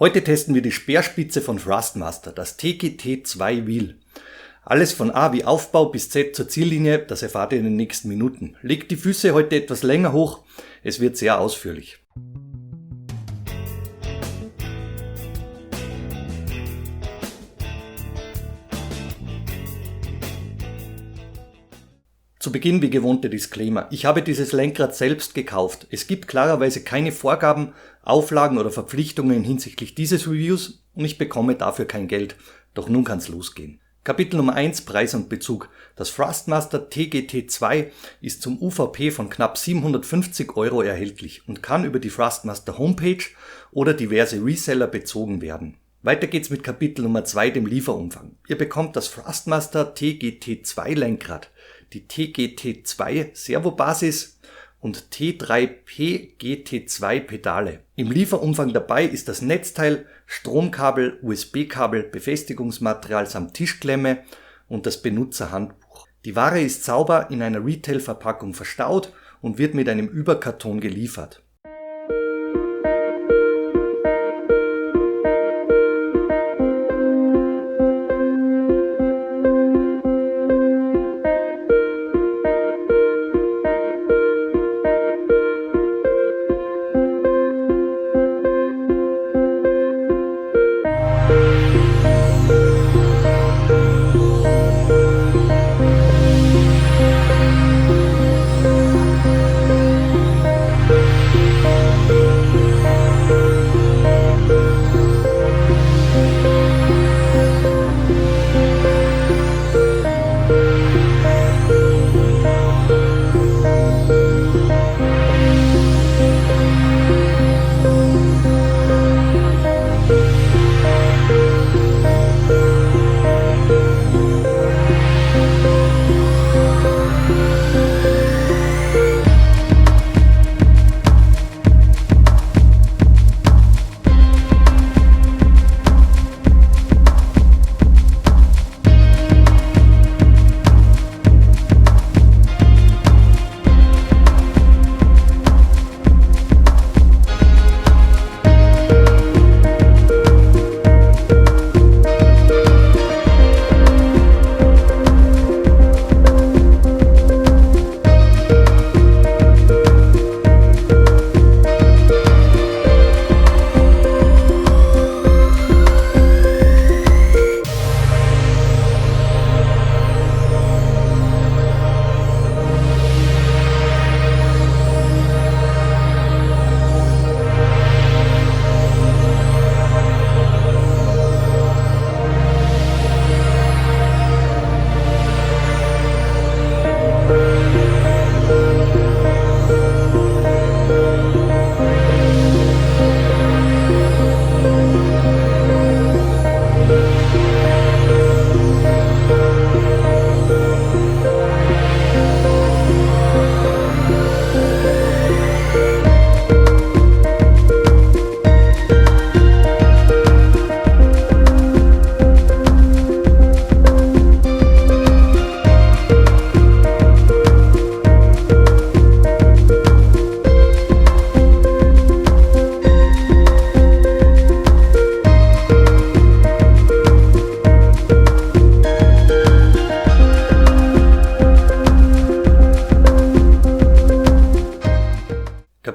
Heute testen wir die Speerspitze von Thrustmaster, das TGT2 Wheel. Alles von A wie Aufbau bis Z zur Ziellinie, das erfahrt ihr in den nächsten Minuten. Legt die Füße heute etwas länger hoch, es wird sehr ausführlich. Zu Beginn wie gewohnt der Disclaimer. Ich habe dieses Lenkrad selbst gekauft. Es gibt klarerweise keine Vorgaben, Auflagen oder Verpflichtungen hinsichtlich dieses Reviews und ich bekomme dafür kein Geld. Doch nun kann's losgehen. Kapitel Nummer 1 Preis und Bezug. Das Thrustmaster TGT2 ist zum UVP von knapp 750 € erhältlich und kann über die Thrustmaster Homepage oder diverse Reseller bezogen werden. Weiter geht's mit Kapitel Nummer 2, dem Lieferumfang. Ihr bekommt das Thrustmaster TGT2 Lenkrad, die TGT2 Servobasis und T3P GT2 Pedale. Im Lieferumfang dabei ist das Netzteil, Stromkabel, USB-Kabel, Befestigungsmaterial samt Tischklemme und das Benutzerhandbuch. Die Ware ist sauber in einer Retail-Verpackung verstaut und wird mit einem Überkarton geliefert.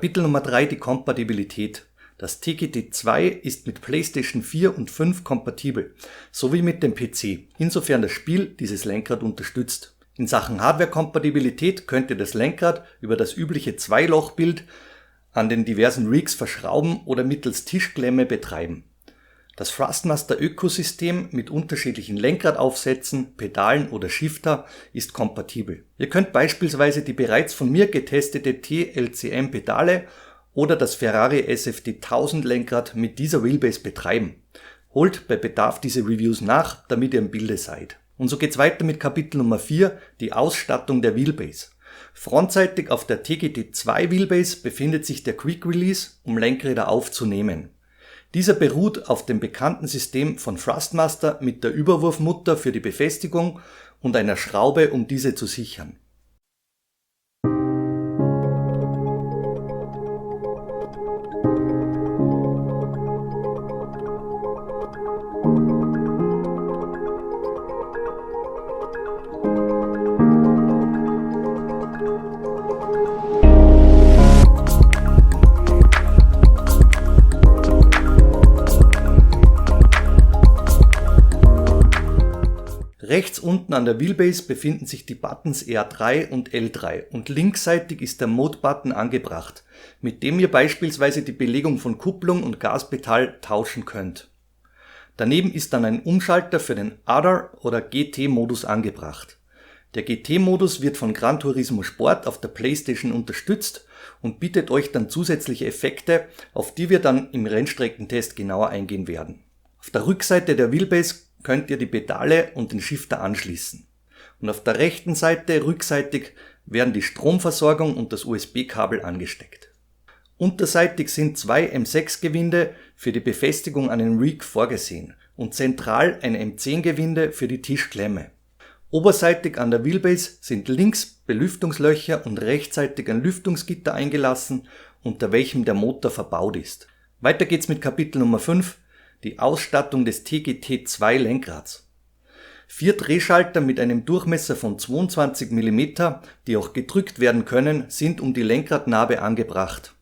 Kapitel Nummer 3, die Kompatibilität. Das TGT2 ist mit PlayStation 4 und 5 kompatibel, sowie mit dem PC, insofern das Spiel dieses Lenkrad unterstützt. In Sachen Hardware-Kompatibilität könnt ihr das Lenkrad über das übliche Zweilochbild an den diversen Rigs verschrauben oder mittels Tischklemme betreiben. Das Thrustmaster-Ökosystem mit unterschiedlichen Lenkradaufsätzen, Pedalen oder Shifter ist kompatibel. Ihr könnt beispielsweise die bereits von mir getestete TLCM-Pedale oder das Ferrari SFD 1000 Lenkrad mit dieser Wheelbase betreiben. Holt bei Bedarf diese Reviews nach, damit ihr im Bilde seid. Und so geht's weiter mit Kapitel Nummer 4, die Ausstattung der Wheelbase. Frontseitig auf der TGT2 Wheelbase befindet sich der Quick Release, um Lenkräder aufzunehmen. Dieser beruht auf dem bekannten System von Thrustmaster mit der Überwurfmutter für die Befestigung und einer Schraube, um diese zu sichern. Rechts unten an der Wheelbase befinden sich die Buttons R3 und L3 und linksseitig ist der Mode-Button angebracht, mit dem ihr beispielsweise die Belegung von Kupplung und Gaspedal tauschen könnt. Daneben ist dann ein Umschalter für den Other- oder GT-Modus angebracht. Der GT-Modus wird von Gran Turismo Sport auf der PlayStation unterstützt und bietet euch dann zusätzliche Effekte, auf die wir dann im Rennstreckentest genauer eingehen werden. Auf der Rückseite der Wheelbase könnt ihr die Pedale und den Shifter anschließen. Und auf der rechten Seite rückseitig werden die Stromversorgung und das USB-Kabel angesteckt. Unterseitig sind zwei M6-Gewinde für die Befestigung an den Rig vorgesehen und zentral ein M10-Gewinde für die Tischklemme. Oberseitig an der Wheelbase sind links Belüftungslöcher und rechtsseitig ein Lüftungsgitter eingelassen, unter welchem der Motor verbaut ist. Weiter geht's mit Kapitel Nummer 5, die Ausstattung des TGT2 Lenkrads. 4 Drehschalter mit einem Durchmesser von 22 mm, die auch gedrückt werden können, sind um die Lenkradnabe angebracht.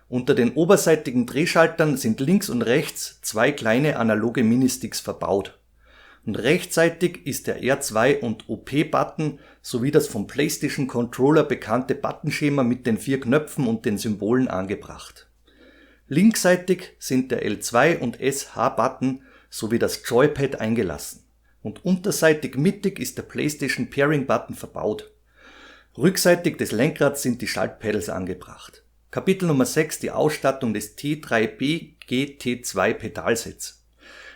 Unter den oberseitigen Drehschaltern sind links und rechts 2 kleine analoge Ministicks verbaut. Und rechtsseitig ist der R2 und OP-Button sowie das vom PlayStation Controller bekannte Buttonschema mit den 4 Knöpfen und den Symbolen angebracht. Linksseitig sind der L2 und SH-Button sowie das Joypad eingelassen. Und unterseitig mittig ist der PlayStation Pairing-Button verbaut. Rückseitig des Lenkrads sind die Schaltpedals angebracht. Kapitel Nummer 6, die Ausstattung des T3B GT2 Pedalsets.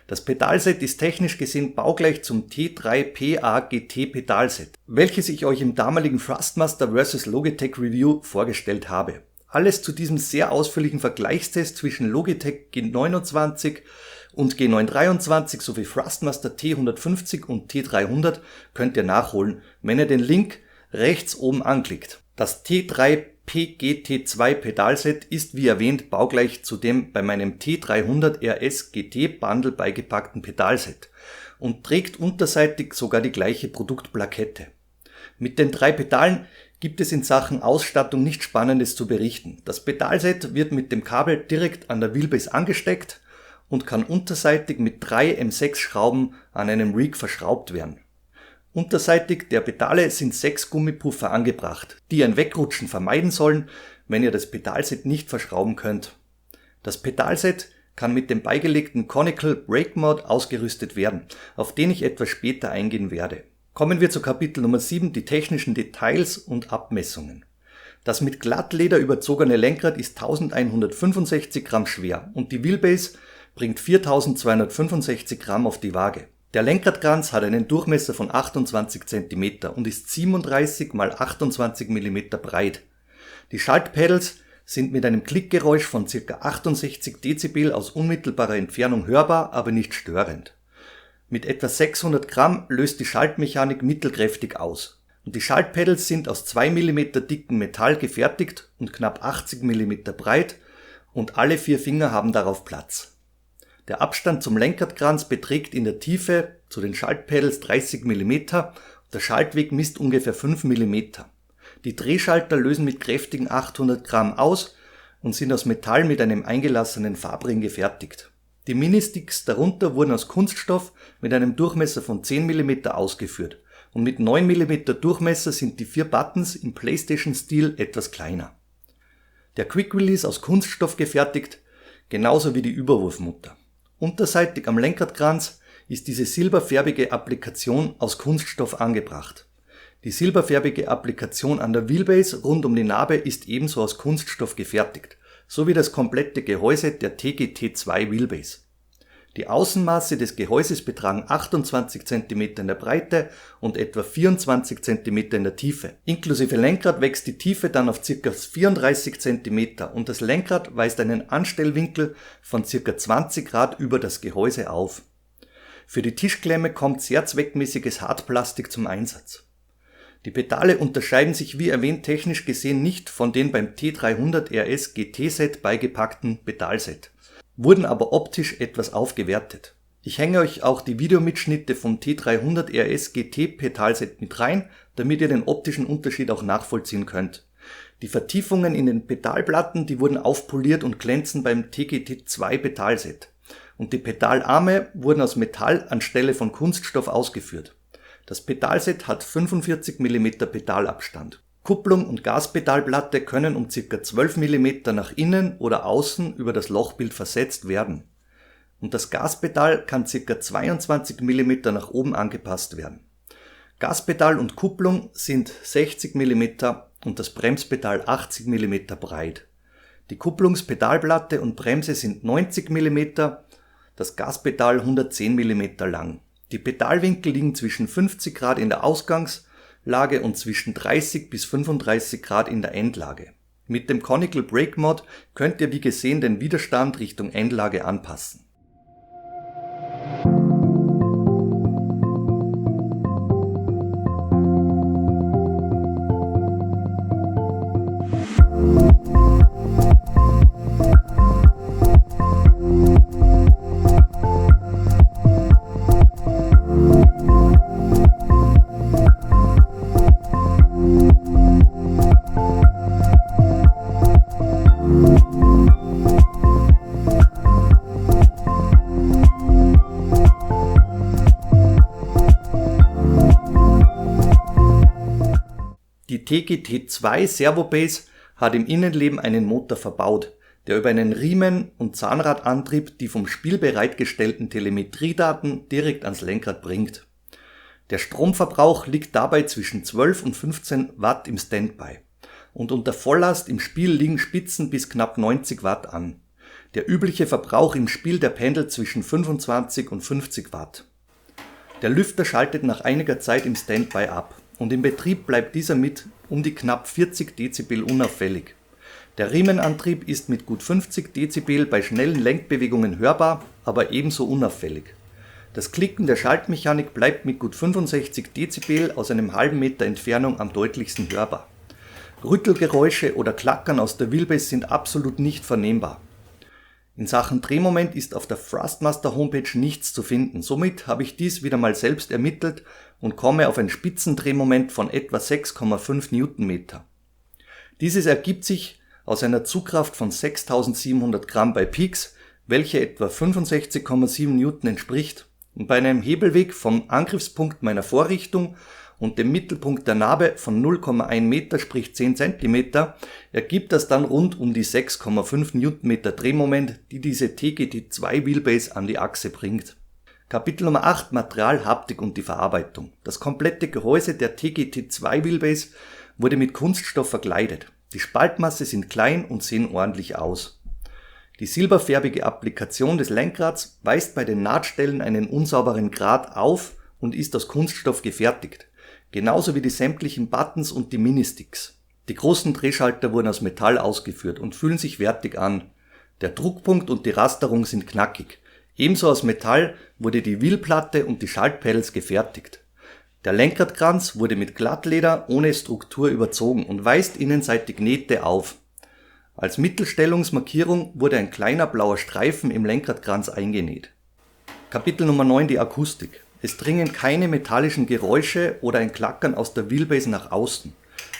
Das Pedalset ist technisch gesehen baugleich zum T3PA GT Pedalset, welches ich euch im damaligen Thrustmaster vs. Logitech Review vorgestellt habe. Alles zu diesem sehr ausführlichen Vergleichstest zwischen Logitech G29 und G923 sowie Thrustmaster T150 und T300 könnt ihr nachholen, wenn ihr den Link rechts oben anklickt. Das T3PGT2 Pedalset ist wie erwähnt baugleich zu dem bei meinem T300 RS GT Bundle beigepackten Pedalset und trägt unterseitig sogar die gleiche Produktplakette. Mit den 3 Pedalen gibt es in Sachen Ausstattung nichts Spannendes zu berichten. Das Pedalset wird mit dem Kabel direkt an der Wheelbase angesteckt und kann unterseitig mit 3 M6 Schrauben an einem Rig verschraubt werden. Unterseitig der Pedale sind 6 Gummipuffer angebracht, die ein Wegrutschen vermeiden sollen, wenn ihr das Pedalset nicht verschrauben könnt. Das Pedalset kann mit dem beigelegten Conical Brake Mode ausgerüstet werden, auf den ich etwas später eingehen werde. Kommen wir zu Kapitel Nummer 7, die technischen Details und Abmessungen. Das mit Glattleder überzogene Lenkrad ist 1165 Gramm schwer und die Wheelbase bringt 4265 Gramm auf die Waage. Der Lenkradkranz hat einen Durchmesser von 28 cm und ist 37 x 28 mm breit. Die Schaltpedals sind mit einem Klickgeräusch von ca. 68 Dezibel aus unmittelbarer Entfernung hörbar, aber nicht störend. Mit etwa 600 Gramm löst die Schaltmechanik mittelkräftig aus. Und die Schaltpedals sind aus 2 mm dicken Metall gefertigt und knapp 80 mm breit und alle 4 Finger haben darauf Platz. Der Abstand zum Lenkradkranz beträgt in der Tiefe zu den Schaltpedals 30 mm, der Schaltweg misst ungefähr 5 mm. Die Drehschalter lösen mit kräftigen 800 Gramm aus und sind aus Metall mit einem eingelassenen Farbring gefertigt. Die Ministicks darunter wurden aus Kunststoff mit einem Durchmesser von 10 mm ausgeführt und mit 9 mm Durchmesser sind die 4 Buttons im PlayStation-Stil etwas kleiner. Der Quick Release aus Kunststoff gefertigt, genauso wie die Überwurfmutter. Unterseitig am Lenkradkranz ist diese silberfärbige Applikation aus Kunststoff angebracht. Die silberfärbige Applikation an der Wheelbase rund um die Narbe ist ebenso aus Kunststoff gefertigt, sowie das komplette Gehäuse der TGT2 Wheelbase. Die Außenmaße des Gehäuses betragen 28 cm in der Breite und etwa 24 cm in der Tiefe. Inklusive Lenkrad wächst die Tiefe dann auf ca. 34 cm und das Lenkrad weist einen Anstellwinkel von ca. 20 Grad über das Gehäuse auf. Für die Tischklemme kommt sehr zweckmäßiges Hartplastik zum Einsatz. Die Pedale unterscheiden sich wie erwähnt technisch gesehen nicht von den beim T300 RS GT-Set beigepackten Pedalset, wurden aber optisch etwas aufgewertet. Ich hänge euch auch die Videomitschnitte vom T300 RS GT Pedalset mit rein, damit ihr den optischen Unterschied auch nachvollziehen könnt. Die Vertiefungen in den Pedalplatten, die wurden aufpoliert und glänzen beim TGT2 Pedalset. Und die Pedalarme wurden aus Metall anstelle von Kunststoff ausgeführt. Das Pedalset hat 45 mm Pedalabstand. Kupplung und Gaspedalplatte können um ca. 12 mm nach innen oder außen über das Lochbild versetzt werden. Und das Gaspedal kann ca. 22 mm nach oben angepasst werden. Gaspedal und Kupplung sind 60 mm und das Bremspedal 80 mm breit. Die Kupplungspedalplatte und Bremse sind 90 mm, das Gaspedal 110 mm lang. Die Pedalwinkel liegen zwischen 50 Grad in der Ausgangslage und zwischen 30 bis 35 Grad in der Endlage. Mit dem Conical Brake Mod könnt ihr wie gesehen den Widerstand Richtung Endlage anpassen. Die TGT2 Servobase hat im Innenleben einen Motor verbaut, der über einen Riemen- und Zahnradantrieb die vom Spiel bereitgestellten Telemetriedaten direkt ans Lenkrad bringt. Der Stromverbrauch liegt dabei zwischen 12 und 15 Watt im Standby und unter Volllast im Spiel liegen Spitzen bis knapp 90 Watt an. Der übliche Verbrauch im Spiel, der pendelt zwischen 25 und 50 Watt. Der Lüfter schaltet nach einiger Zeit im Standby ab und im Betrieb bleibt dieser mit um die knapp 40 Dezibel unauffällig. Der Riemenantrieb ist mit gut 50 Dezibel bei schnellen Lenkbewegungen hörbar, aber ebenso unauffällig. Das Klicken der Schaltmechanik bleibt mit gut 65 Dezibel aus einem halben Meter Entfernung am deutlichsten hörbar. Rüttelgeräusche oder Klackern aus der Wheelbase sind absolut nicht vernehmbar. In Sachen Drehmoment ist auf der Thrustmaster Homepage nichts zu finden, somit habe ich dies wieder mal selbst ermittelt und komme auf ein Spitzendrehmoment von etwa 6,5 Newtonmeter. Dieses ergibt sich aus einer Zugkraft von 6700 Gramm bei Peaks, welche etwa 65,7 Newton entspricht, und bei einem Hebelweg vom Angriffspunkt meiner Vorrichtung und dem Mittelpunkt der Narbe von 0,1 Meter, sprich 10 cm, ergibt das dann rund um die 6,5 Newtonmeter Drehmoment, die diese TGT2 Wheelbase an die Achse bringt. Kapitel Nummer 8: Material, Haptik und die Verarbeitung. Das komplette Gehäuse der TGT2 Wheelbase wurde mit Kunststoff verkleidet. Die Spaltmasse sind klein und sehen ordentlich aus. Die silberfärbige Applikation des Lenkrads weist bei den Nahtstellen einen unsauberen Grat auf und ist aus Kunststoff gefertigt. Genauso wie die sämtlichen Buttons und die Ministicks. Die großen Drehschalter wurden aus Metall ausgeführt und fühlen sich wertig an. Der Druckpunkt und die Rasterung sind knackig. Ebenso aus Metall wurde die Wheelplatte und die Schaltpedals gefertigt. Der Lenkradkranz wurde mit Glattleder ohne Struktur überzogen und weist innenseitig Nähte auf. Als Mittelstellungsmarkierung wurde ein kleiner blauer Streifen im Lenkradkranz eingenäht. Kapitel Nummer 9: Die Akustik. Es dringen keine metallischen Geräusche oder ein Klackern aus der Wheelbase nach außen.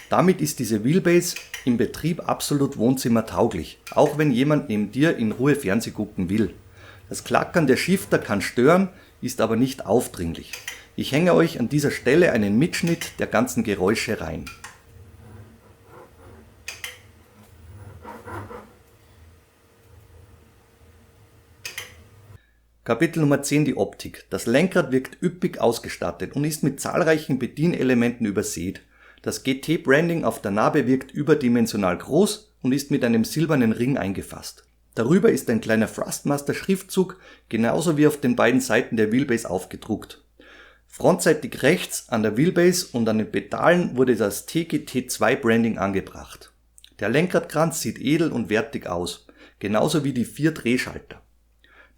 Damit ist diese Wheelbase im Betrieb absolut wohnzimmertauglich, auch wenn jemand neben dir in Ruhe Fernseh gucken will. Das Klackern der Shifter kann stören, ist aber nicht aufdringlich. Ich hänge euch an dieser Stelle einen Mitschnitt der ganzen Geräusche rein. Kapitel Nummer 10: Die Optik. Das Lenkrad wirkt üppig ausgestattet und ist mit zahlreichen Bedienelementen übersät. Das GT-Branding auf der Narbe wirkt überdimensional groß und ist mit einem silbernen Ring eingefasst. Darüber ist ein kleiner Thrustmaster-Schriftzug, genauso wie auf den beiden Seiten der Wheelbase aufgedruckt. Frontseitig rechts an der Wheelbase und an den Pedalen wurde das TGT2-Branding angebracht. Der Lenkradkranz sieht edel und wertig aus, genauso wie die 4 Drehschalter.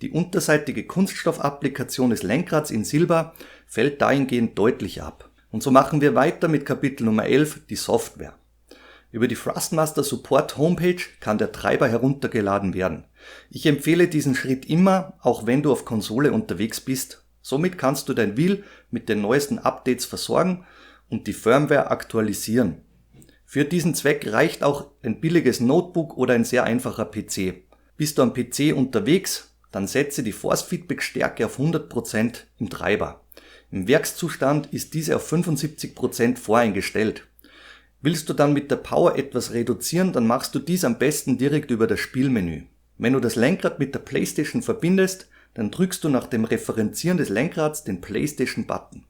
Die unterseitige Kunststoffapplikation des Lenkrads in Silber fällt dahingehend deutlich ab. Und so machen wir weiter mit Kapitel Nummer 11, die Software. Über die Thrustmaster Support Homepage kann der Treiber heruntergeladen werden. Ich empfehle diesen Schritt immer, auch wenn du auf Konsole unterwegs bist. Somit kannst du dein Wheel mit den neuesten Updates versorgen und die Firmware aktualisieren. Für diesen Zweck reicht auch ein billiges Notebook oder ein sehr einfacher PC. Bist du am PC unterwegs, dann setze die Force-Feedback-Stärke auf 100% im Treiber. Im Werkszustand ist diese auf 75% voreingestellt. Willst du dann mit der Power etwas reduzieren, dann machst du dies am besten direkt über das Spielmenü. Wenn du das Lenkrad mit der PlayStation verbindest, dann drückst du nach dem Referenzieren des Lenkrads den PlayStation-Button.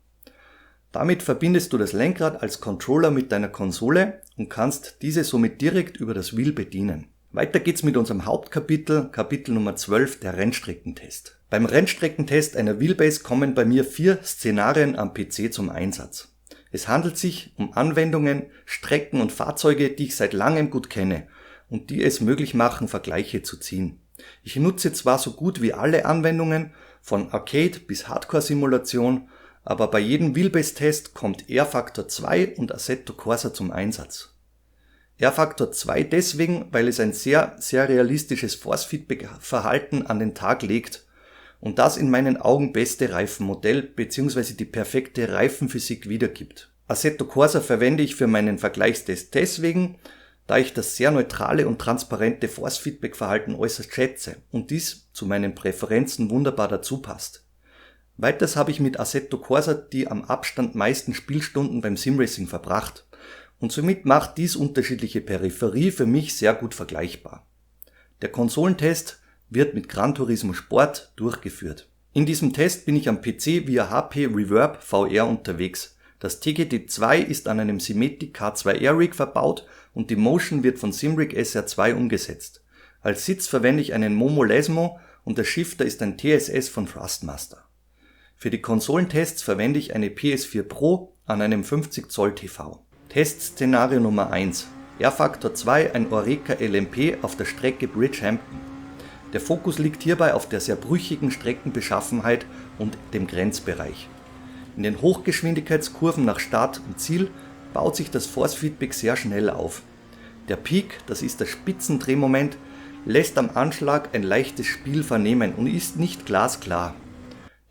Damit verbindest du das Lenkrad als Controller mit deiner Konsole und kannst diese somit direkt über das Wheel bedienen. Weiter geht's mit unserem Hauptkapitel, Kapitel Nummer 12, der Rennstreckentest. Beim Rennstreckentest einer Wheelbase kommen bei mir 4 Szenarien am PC zum Einsatz. Es handelt sich um Anwendungen, Strecken und Fahrzeuge, die ich seit langem gut kenne und die es möglich machen, Vergleiche zu ziehen. Ich nutze zwar so gut wie alle Anwendungen, von Arcade bis Hardcore-Simulation, aber bei jedem Wheelbase-Test kommt R-Factor 2 und Assetto Corsa zum Einsatz. R-Factor 2 deswegen, weil es ein sehr realistisches Force-Feedback-Verhalten an den Tag legt und das in meinen Augen beste Reifenmodell bzw. die perfekte Reifenphysik wiedergibt. Assetto Corsa verwende ich für meinen Vergleichstest deswegen, da ich das sehr neutrale und transparente Force-Feedback-Verhalten äußerst schätze und dies zu meinen Präferenzen wunderbar dazu passt. Weiters habe ich mit Assetto Corsa die am Abstand meisten Spielstunden beim Simracing verbracht und somit macht dies unterschiedliche Peripherie für mich sehr gut vergleichbar. Der Konsolentest wird mit Gran Turismo Sport durchgeführt. In diesem Test bin ich am PC via HP Reverb VR unterwegs. Das TGT2 ist an einem Simetic K2R Rig verbaut und die Motion wird von Simrig SR2 umgesetzt. Als Sitz verwende ich einen Momo Lesmo und der Shifter ist ein TSS von Thrustmaster. Für die Konsolentests verwende ich eine PS4 Pro an einem 50 Zoll TV. Testszenario Nummer 1. R-Factor 2 ein Oreca LMP auf der Strecke Bridgehampton. Der Fokus liegt hierbei auf der sehr brüchigen Streckenbeschaffenheit und dem Grenzbereich. In den Hochgeschwindigkeitskurven nach Start und Ziel baut sich das Force-Feedback sehr schnell auf. Der Peak, das ist das Spitzendrehmoment, lässt am Anschlag ein leichtes Spiel vernehmen und ist nicht glasklar.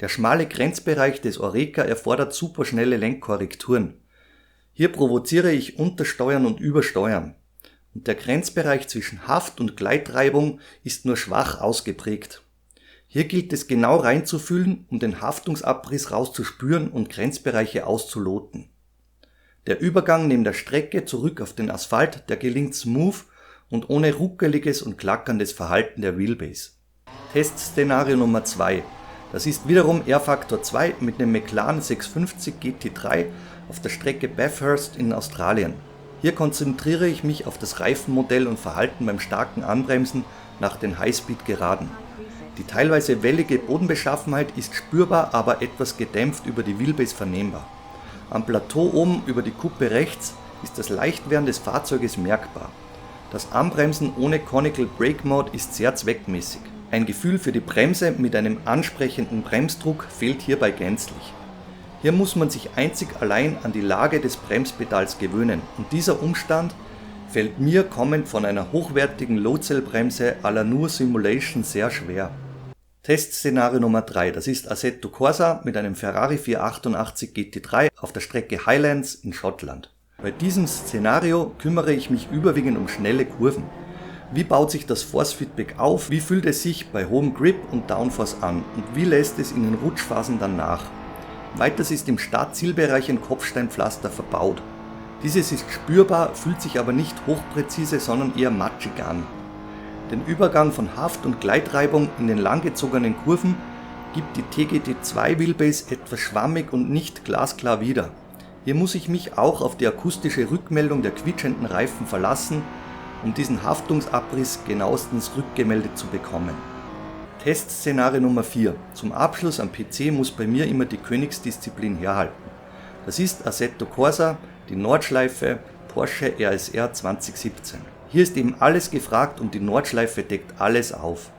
Der schmale Grenzbereich des Oreca erfordert superschnelle Lenkkorrekturen. Hier provoziere ich Untersteuern und Übersteuern. Und der Grenzbereich zwischen Haft- und Gleitreibung ist nur schwach ausgeprägt. Hier gilt es genau reinzufühlen, um den Haftungsabriss rauszuspüren und Grenzbereiche auszuloten. Der Übergang neben der Strecke zurück auf den Asphalt, der gelingt smooth und ohne ruckeliges und klackerndes Verhalten der Wheelbase. Testszenario Nummer 2. Das ist wiederum R-Factor 2 mit einem McLaren 650 GT3 auf der Strecke Bathurst in Australien. Hier konzentriere ich mich auf das Reifenmodell und Verhalten beim starken Anbremsen nach den Highspeed-Geraden. Die teilweise wellige Bodenbeschaffenheit ist spürbar, aber etwas gedämpft über die Wheelbase vernehmbar. Am Plateau oben über die Kuppe rechts ist das Leichtwerden des Fahrzeuges merkbar. Das Anbremsen ohne Conical Brake Mode ist sehr zweckmäßig. Ein Gefühl für die Bremse mit einem ansprechenden Bremsdruck fehlt hierbei gänzlich. Hier muss man sich einzig allein an die Lage des Bremspedals gewöhnen und dieser Umstand fällt mir kommend von einer hochwertigen Low-Cell-Bremse à la Nur Simulation sehr schwer. Testszenario Nummer 3, das ist Assetto Corsa mit einem Ferrari 488 GT3 auf der Strecke Highlands in Schottland. Bei diesem Szenario kümmere ich mich überwiegend um schnelle Kurven. Wie baut sich das Force-Feedback auf, wie fühlt es sich bei hohem Grip und Downforce an und wie lässt es in den Rutschphasen dann nach. Weiters ist im Start-Zielbereich ein Kopfsteinpflaster verbaut. Dieses ist spürbar, fühlt sich aber nicht hochpräzise, sondern eher matschig an. Den Übergang von Haft- und Gleitreibung in den langgezogenen Kurven gibt die TGT2 Wheelbase etwas schwammig und nicht glasklar wieder. Hier muss ich mich auch auf die akustische Rückmeldung der quietschenden Reifen verlassen, um diesen Haftungsabriss genauestens rückgemeldet zu bekommen. Testszenario Nummer 4. Zum Abschluss am PC muss bei mir immer die Königsdisziplin herhalten. Das ist Assetto Corsa, die Nordschleife Porsche RSR 2017. Hier ist eben alles gefragt und die Nordschleife deckt alles auf.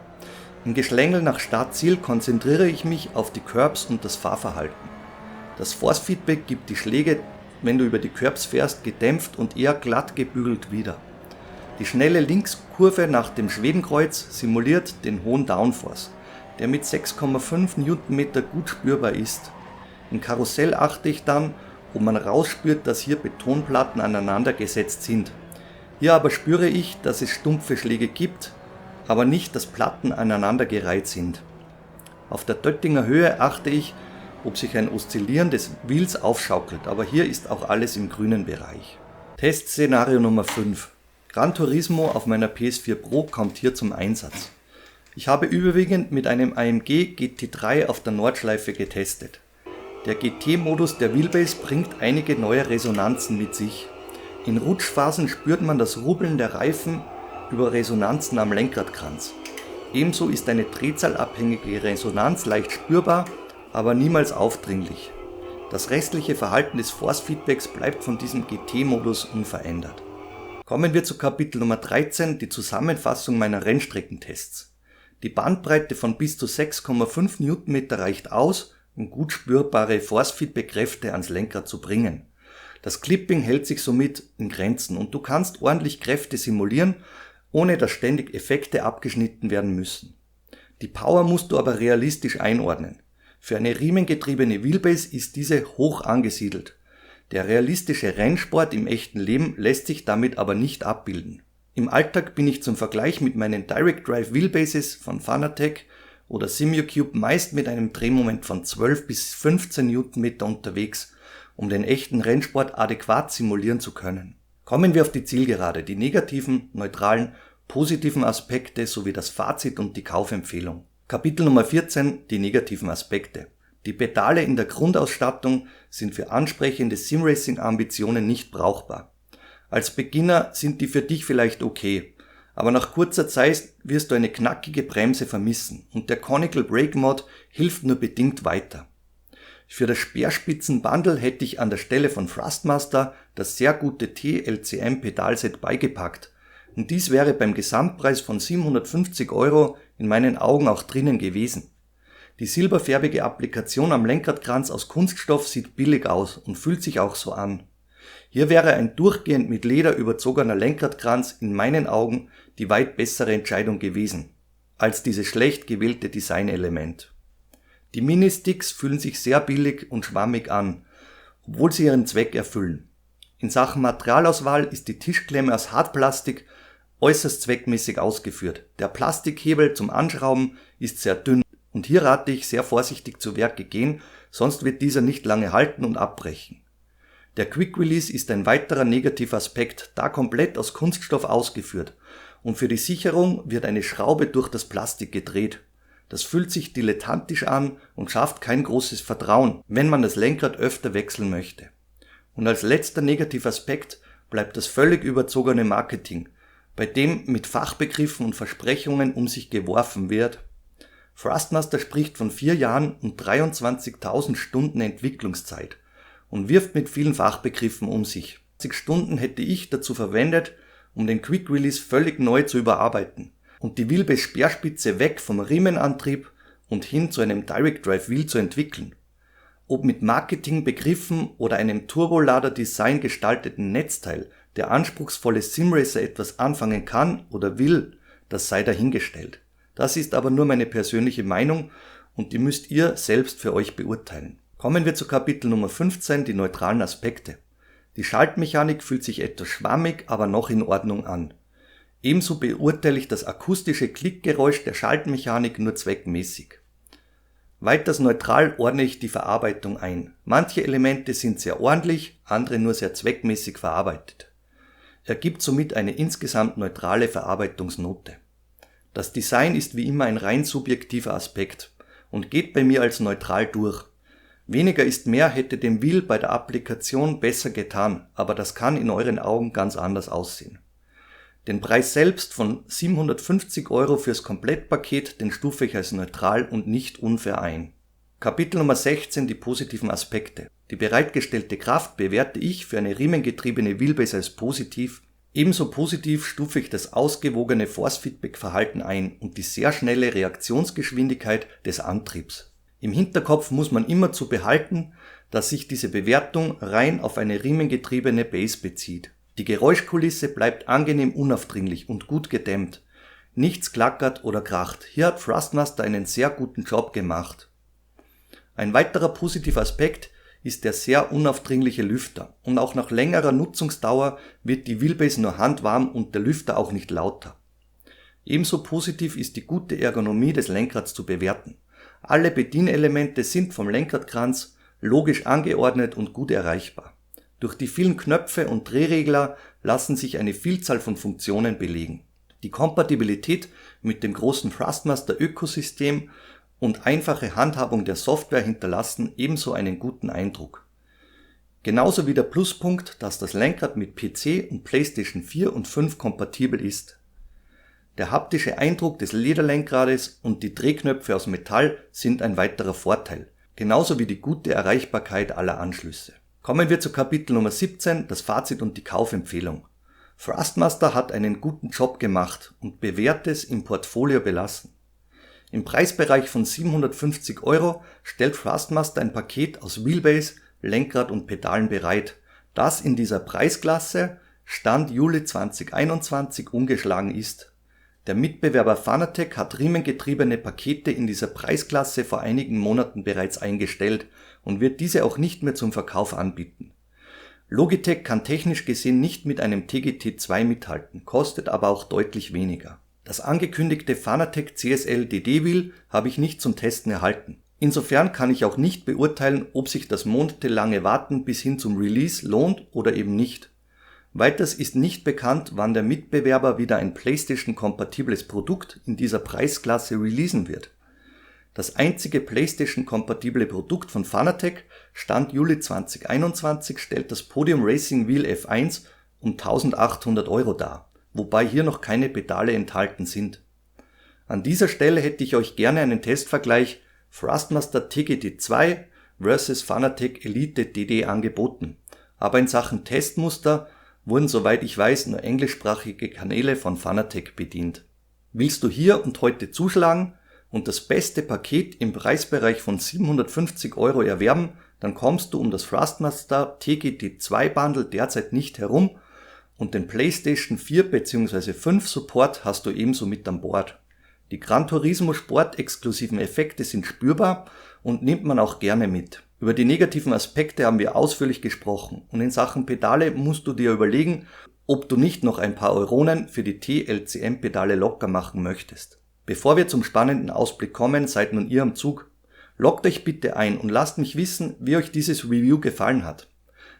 Im Geschlängel nach Start-Ziel konzentriere ich mich auf die Curbs und das Fahrverhalten. Das Force-Feedback gibt die Schläge, wenn du über die Curbs fährst, gedämpft und eher glatt gebügelt wieder. Die schnelle Linkskurve nach dem Schwedenkreuz simuliert den hohen Downforce, der mit 6,5 Nm gut spürbar ist. Im Karussell achte ich dann, ob man rausspürt, dass hier Betonplatten aneinander gesetzt sind. Hier aber spüre ich, dass es stumpfe Schläge gibt, aber nicht, dass Platten aneinandergereiht sind. Auf der Döttinger Höhe achte ich, ob sich ein Oszillieren des Wheels aufschaukelt, aber hier ist auch alles im grünen Bereich. Testszenario Nummer 5. Gran Turismo auf meiner PS4 Pro kommt hier zum Einsatz. Ich habe überwiegend mit einem AMG GT3 auf der Nordschleife getestet. Der GT-Modus der Wheelbase bringt einige neue Resonanzen mit sich. In Rutschphasen spürt man das Rubbeln der Reifen über Resonanzen am Lenkradkranz. Ebenso ist eine drehzahlabhängige Resonanz leicht spürbar, aber niemals aufdringlich. Das restliche Verhalten des Force-Feedbacks bleibt von diesem GT-Modus unverändert. Kommen wir zu Kapitel Nummer 13, die Zusammenfassung meiner Rennstreckentests. Die Bandbreite von bis zu 6,5 Newtonmeter reicht aus, um gut spürbare Force-Feedback-Kräfte ans Lenkrad zu bringen. Das Clipping hält sich somit in Grenzen und du kannst ordentlich Kräfte simulieren, ohne dass ständig Effekte abgeschnitten werden müssen. Die Power musst du aber realistisch einordnen. Für eine riemengetriebene Wheelbase ist diese hoch angesiedelt. Der realistische Rennsport im echten Leben lässt sich damit aber nicht abbilden. Im Alltag bin ich zum Vergleich mit meinen Direct Drive Wheelbases von Fanatec oder Simucube meist mit einem Drehmoment von 12 bis 15 Newtonmeter unterwegs, um den echten Rennsport adäquat simulieren zu können. Kommen wir auf die Zielgerade, die negativen, neutralen, positiven Aspekte sowie das Fazit und die Kaufempfehlung. Kapitel Nummer 14, die negativen Aspekte. Die Pedale in der Grundausstattung sind für ansprechende Simracing-Ambitionen nicht brauchbar. Als Beginner sind die für dich vielleicht okay, aber nach kurzer Zeit wirst du eine knackige Bremse vermissen und der Conical Brake Mod hilft nur bedingt weiter. Für das Speerspitzen-Bundle hätte ich an der Stelle von Thrustmaster das sehr gute T-LCM Pedalset beigepackt und dies wäre beim Gesamtpreis von 750 € in meinen Augen auch drinnen gewesen. Die silberfärbige Applikation am Lenkradkranz aus Kunststoff sieht billig aus und fühlt sich auch so an. Hier wäre ein durchgehend mit Leder überzogener Lenkradkranz in meinen Augen die weit bessere Entscheidung gewesen, als dieses schlecht gewählte Designelement. Die Ministicks fühlen sich sehr billig und schwammig an, obwohl sie ihren Zweck erfüllen. In Sachen Materialauswahl ist die Tischklemme aus Hartplastik äußerst zweckmäßig ausgeführt. Der Plastikhebel zum Anschrauben ist sehr dünn und hier rate ich sehr vorsichtig zu Werke gehen, sonst wird dieser nicht lange halten und abbrechen. Der Quick Release ist ein weiterer Negativaspekt, da komplett aus Kunststoff ausgeführt und für die Sicherung wird eine Schraube durch das Plastik gedreht. Das fühlt sich dilettantisch an und schafft kein großes Vertrauen, wenn man das Lenkrad öfter wechseln möchte. Und als letzter Negativaspekt bleibt das völlig überzogene Marketing, bei dem mit Fachbegriffen und Versprechungen um sich geworfen wird. Thrustmaster spricht von 4 Jahren und 23.000 Stunden Entwicklungszeit und wirft mit vielen Fachbegriffen um sich. 20 Stunden hätte ich dazu verwendet, um den Quick Release völlig neu zu überarbeiten und die Wheelbase Speerspitze weg vom Riemenantrieb und hin zu einem Direct Drive Wheel zu entwickeln. Ob mit Marketingbegriffen oder einem Turbolader-Design gestalteten Netzteil der anspruchsvolle Simracer etwas anfangen kann oder will, das sei dahingestellt. Das ist aber nur meine persönliche Meinung und die müsst ihr selbst für euch beurteilen. Kommen wir zu Kapitel Nummer 15, die neutralen Aspekte. Die Schaltmechanik fühlt sich etwas schwammig, aber noch in Ordnung an. Ebenso beurteile ich das akustische Klickgeräusch der Schaltmechanik nur zweckmäßig. Weiters neutral ordne ich die Verarbeitung ein. Manche Elemente sind sehr ordentlich, andere nur sehr zweckmäßig verarbeitet. Ergibt somit eine insgesamt neutrale Verarbeitungsnote. Das Design ist wie immer ein rein subjektiver Aspekt und geht bei mir als neutral durch. Weniger ist mehr hätte dem Wheel bei der Applikation besser getan, aber das kann in euren Augen ganz anders aussehen. Den Preis selbst von 750 € fürs Komplettpaket, den stufe ich als neutral und nicht unfair ein. Kapitel Nummer 16, die positiven Aspekte. Die bereitgestellte Kraft bewerte ich für eine riemengetriebene Wheelbase als positiv. Ebenso positiv stufe ich das ausgewogene Force-Feedback-Verhalten ein und die sehr schnelle Reaktionsgeschwindigkeit des Antriebs. Im Hinterkopf muss man immer zu behalten, dass sich diese Bewertung rein auf eine riemengetriebene Base bezieht. Die Geräuschkulisse bleibt angenehm unaufdringlich und gut gedämmt. Nichts klackert oder kracht. Hier hat Thrustmaster einen sehr guten Job gemacht. Ein weiterer positiver Aspekt ist der sehr unaufdringliche Lüfter und auch nach längerer Nutzungsdauer wird die Wheelbase nur handwarm und der Lüfter auch nicht lauter. Ebenso positiv ist die gute Ergonomie des Lenkrads zu bewerten. Alle Bedienelemente sind vom Lenkradkranz logisch angeordnet und gut erreichbar. Durch die vielen Knöpfe und Drehregler lassen sich eine Vielzahl von Funktionen belegen. Die Kompatibilität mit dem großen Thrustmaster-Ökosystem und einfache Handhabung der Software hinterlassen ebenso einen guten Eindruck. Genauso wie der Pluspunkt, dass das Lenkrad mit PC und PlayStation 4 und 5 kompatibel ist. Der haptische Eindruck des Lederlenkrades und die Drehknöpfe aus Metall sind ein weiterer Vorteil, genauso wie die gute Erreichbarkeit aller Anschlüsse. Kommen wir zu Kapitel Nummer 17, das Fazit und die Kaufempfehlung. Thrustmaster hat einen guten Job gemacht und Bewährtes im Portfolio belassen. Im Preisbereich von 750 € stellt Thrustmaster ein Paket aus Wheelbase, Lenkrad und Pedalen bereit, das in dieser Preisklasse Stand Juli 2021 ungeschlagen ist. Der Mitbewerber Fanatec hat riemengetriebene Pakete in dieser Preisklasse vor einigen Monaten bereits eingestellt und wird diese auch nicht mehr zum Verkauf anbieten. Logitech kann technisch gesehen nicht mit einem TGT2 mithalten, kostet aber auch deutlich weniger. Das angekündigte Fanatec CSL DD Wheel habe ich nicht zum Testen erhalten. Insofern kann ich auch nicht beurteilen, ob sich das monatelange Warten bis hin zum Release lohnt oder eben nicht. Weiters ist nicht bekannt, wann der Mitbewerber wieder ein PlayStation-kompatibles Produkt in dieser Preisklasse releasen wird. Das einzige PlayStation-kompatible Produkt von Fanatec, Stand Juli 2021, stellt das Podium Racing Wheel F1 um 1800 € dar, wobei hier noch keine Pedale enthalten sind. An dieser Stelle hätte ich euch gerne einen Testvergleich Thrustmaster TGT2 vs Fanatec Elite DD angeboten, aber in Sachen Testmuster wurden soweit ich weiß nur englischsprachige Kanäle von Fanatec bedient. Willst du hier und heute zuschlagen und das beste Paket im Preisbereich von 750 € erwerben, dann kommst du um das Thrustmaster TGT2 Bundle derzeit nicht herum und den PlayStation 4 bzw. 5 Support hast du ebenso mit an Bord. Die Gran Turismo Sport exklusiven Effekte sind spürbar und nimmt man auch gerne mit. Über die negativen Aspekte haben wir ausführlich gesprochen und in Sachen Pedale musst du dir überlegen, ob du nicht noch ein paar Euronen für die TLCM-Pedale locker machen möchtest. Bevor wir zum spannenden Ausblick kommen, seid nun ihr am Zug. Loggt euch bitte ein und lasst mich wissen, wie euch dieses Review gefallen hat.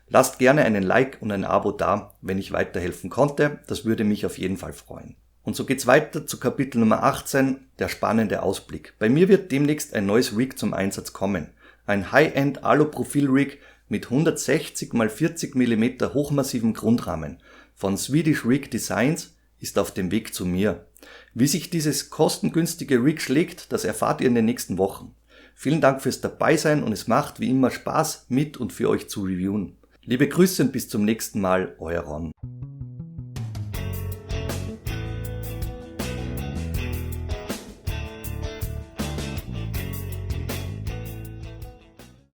Lasst gerne einen Like und ein Abo da, wenn ich weiterhelfen konnte, das würde mich auf jeden Fall freuen. Und so geht's weiter zu Kapitel Nummer 18, der spannende Ausblick. Bei mir wird demnächst ein neues Rig zum Einsatz kommen. Ein High-End Alu-Profil-Rig mit 160 x 40 mm hochmassivem Grundrahmen von Swedish Rig Designs ist auf dem Weg zu mir. Wie sich dieses kostengünstige Rig schlägt, das erfahrt ihr in den nächsten Wochen. Vielen Dank fürs Dabeisein und es macht wie immer Spaß, mit und für euch zu reviewen. Liebe Grüße und bis zum nächsten Mal, euer Ron.